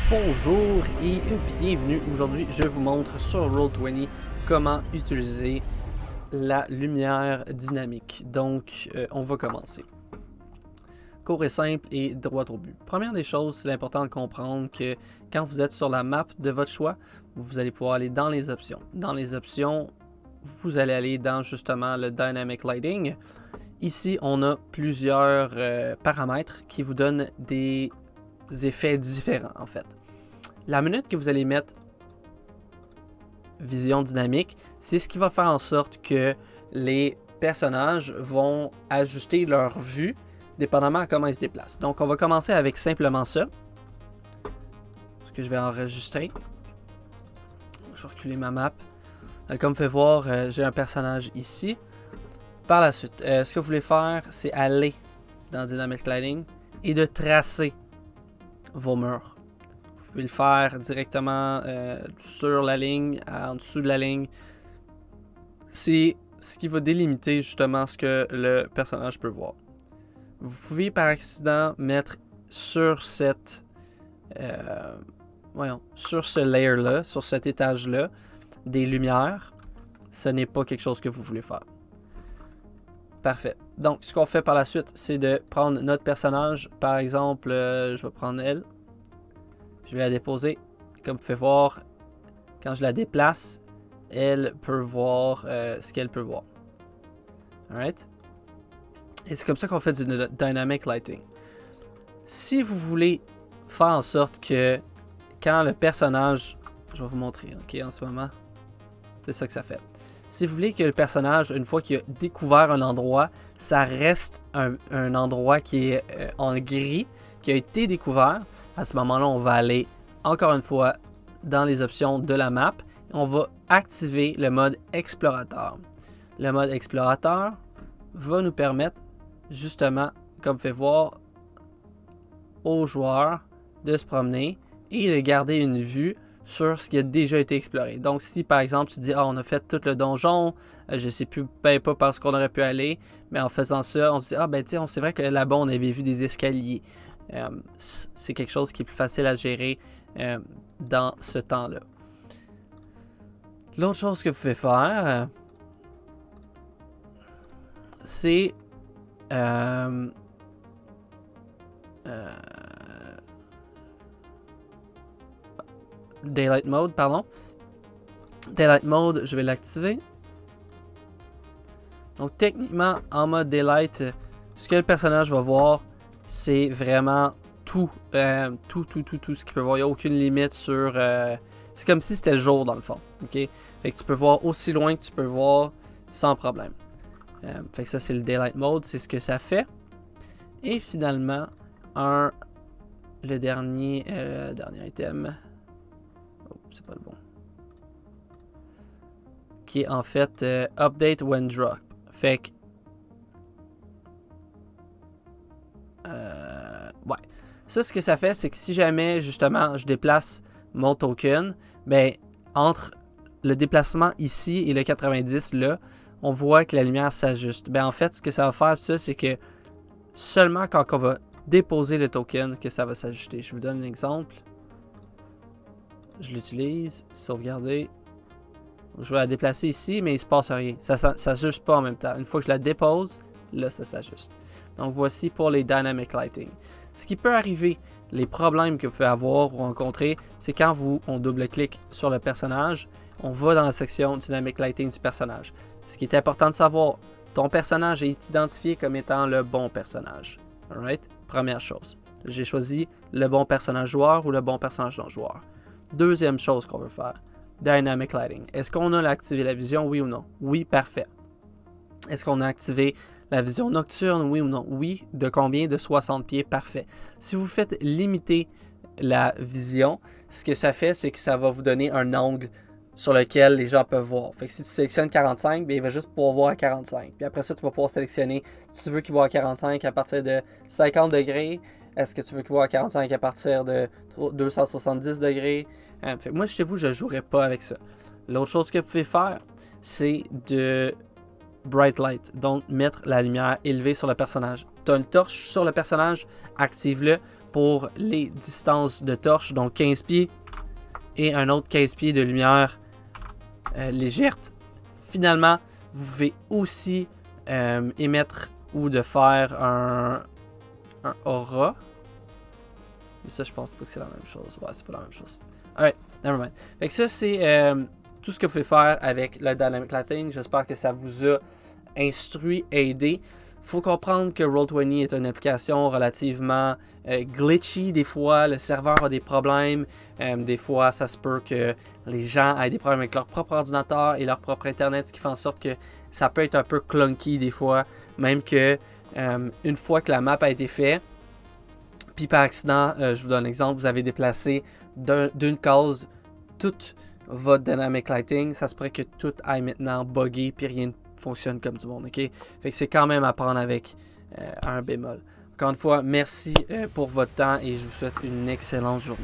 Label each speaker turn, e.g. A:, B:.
A: Bonjour et bienvenue. Aujourd'hui, je vous montre sur Roll20 comment utiliser la lumière dynamique. Donc, on va commencer. Court et simple et droit au but. Première des choses, c'est important de comprendre que quand vous êtes sur la map de votre choix, vous allez pouvoir aller dans les options. Dans les options, vous allez aller dans justement le Dynamic Lighting. Ici, on a plusieurs paramètres qui vous donnent des effets différents en fait. La minute que vous allez mettre vision dynamique, c'est ce qui va faire en sorte que les personnages vont ajuster leur vue dépendamment de comment ils se déplacent. Donc on va commencer avec simplement ça. Ce que je vais enregistrer. Je vais reculer ma map. Comme vous pouvez voir, j'ai un personnage ici. Par la suite, ce que vous voulez faire, c'est aller dans Dynamic Lighting et de tracer vos murs. Vous pouvez le faire directement sur la ligne, en dessous de la ligne. C'est ce qui va délimiter justement ce que le personnage peut voir. Vous pouvez par accident mettre sur cette sur ce layer-là, sur cet étage-là, des lumières. Ce n'est pas quelque chose que vous voulez faire. Parfait. Donc, ce qu'on fait par la suite, c'est de prendre notre personnage. Par exemple, je vais prendre elle. Je vais la déposer. Comme vous pouvez voir, quand je la déplace, elle peut voir ce qu'elle peut voir. Alright? Et c'est comme ça qu'on fait du Dynamic Lighting. Si vous voulez faire en sorte que quand le personnage... Je vais vous montrer, ok, en ce moment. C'est ça que ça fait. Si vous voulez que le personnage, une fois qu'il a découvert un endroit, ça reste un endroit qui est en gris, qui a été découvert, à ce moment-là, on va aller encore une fois dans les options de la map. Et on va activer le mode explorateur. Le mode explorateur va nous permettre, justement, comme fait voir, aux joueurs de se promener et de garder une vue sur ce qui a déjà été exploré. Donc si par exemple tu dis on a fait tout le donjon, je sais plus pas parce qu'on aurait pu aller, mais en faisant ça, on se dit tiens, c'est vrai que là-bas on avait vu des escaliers. C'est quelque chose qui est plus facile à gérer dans ce temps-là. L'autre chose que vous pouvez faire, c'est Daylight Mode, pardon. Daylight Mode, je vais l'activer. Donc techniquement, en mode Daylight, ce que le personnage va voir, c'est vraiment tout ce qu'il peut voir. Il n'y a aucune limite sur... c'est comme si c'était le jour dans le fond. Okay? Fait que tu peux voir aussi loin que tu peux voir sans problème. Fait que ça, c'est le Daylight Mode, c'est ce que ça fait. Et finalement, le dernier item... c'est pas le bon. Qui est en fait Update when drop. Fait que. Ouais. Ça, ce que ça fait, c'est que si jamais, justement, je déplace mon token, ben, entre le déplacement ici et le 90 là, on voit que la lumière s'ajuste. Ben, en fait, ce que ça va faire, ça, c'est que seulement quand on va déposer le token, que ça va s'ajuster. Je vous donne un exemple. Je l'utilise, sauvegarder. Je vais la déplacer ici, mais il ne se passe rien. Ça ne s'ajuste pas en même temps. Une fois que je la dépose, là, ça s'ajuste. Donc, voici pour les Dynamic Lighting. Ce qui peut arriver, les problèmes que vous pouvez avoir ou rencontrer, c'est quand on double-clique sur le personnage, on va dans la section Dynamic Lighting du personnage. Ce qui est important de savoir, ton personnage est identifié comme étant le bon personnage. Alright? Première chose. J'ai choisi le bon personnage joueur ou le bon personnage non-joueur. Deuxième chose qu'on veut faire, Dynamic Lighting. Est-ce qu'on a activé la vision, oui ou non? Oui, parfait. Est-ce qu'on a activé la vision nocturne, oui ou non? Oui, de combien? De 60 pieds, parfait. Si vous faites limiter la vision, ce que ça fait, c'est que ça va vous donner un angle sur lequel les gens peuvent voir. Fait que si tu sélectionnes 45, bien, il va juste pouvoir voir à 45. Puis après ça, tu vas pouvoir sélectionner si tu veux qu'il voit à 45 à partir de 50 degrés. Est-ce que tu veux qu'il voit à 45 à partir de 270 degrés? Fait que moi, chez vous, je ne jouerai pas avec ça. L'autre chose que vous pouvez faire, c'est de Bright Light. Donc, mettre la lumière élevée sur le personnage. Tu as une torche sur le personnage, active-le pour les distances de torche, donc 15 pieds et un autre 15 pieds de lumière légère. Finalement, vous pouvez aussi émettre ou de faire un aura. Mais ça, je pense pas que c'est la même chose. Ouais, c'est pas la même chose. Alright, nevermind. Fait que ça, c'est tout ce que vous pouvez faire avec le Dynamic Lighting. J'espère que ça vous a instruit, aidé. Faut comprendre que Roll20 est une application relativement glitchy. Des fois, le serveur a des problèmes. Des fois, ça se peut que les gens aient des problèmes avec leur propre ordinateur et leur propre Internet, ce qui fait en sorte que ça peut être un peu clunky des fois. Même que une fois que la map a été faite, puis par accident, je vous donne un exemple, vous avez déplacé d'une case toute votre Dynamic Lighting, ça se pourrait que tout aille maintenant bugger puis rien ne fonctionne comme du monde, ok? Fait que c'est quand même à prendre avec un bémol. Encore une fois, merci pour votre temps et je vous souhaite une excellente journée.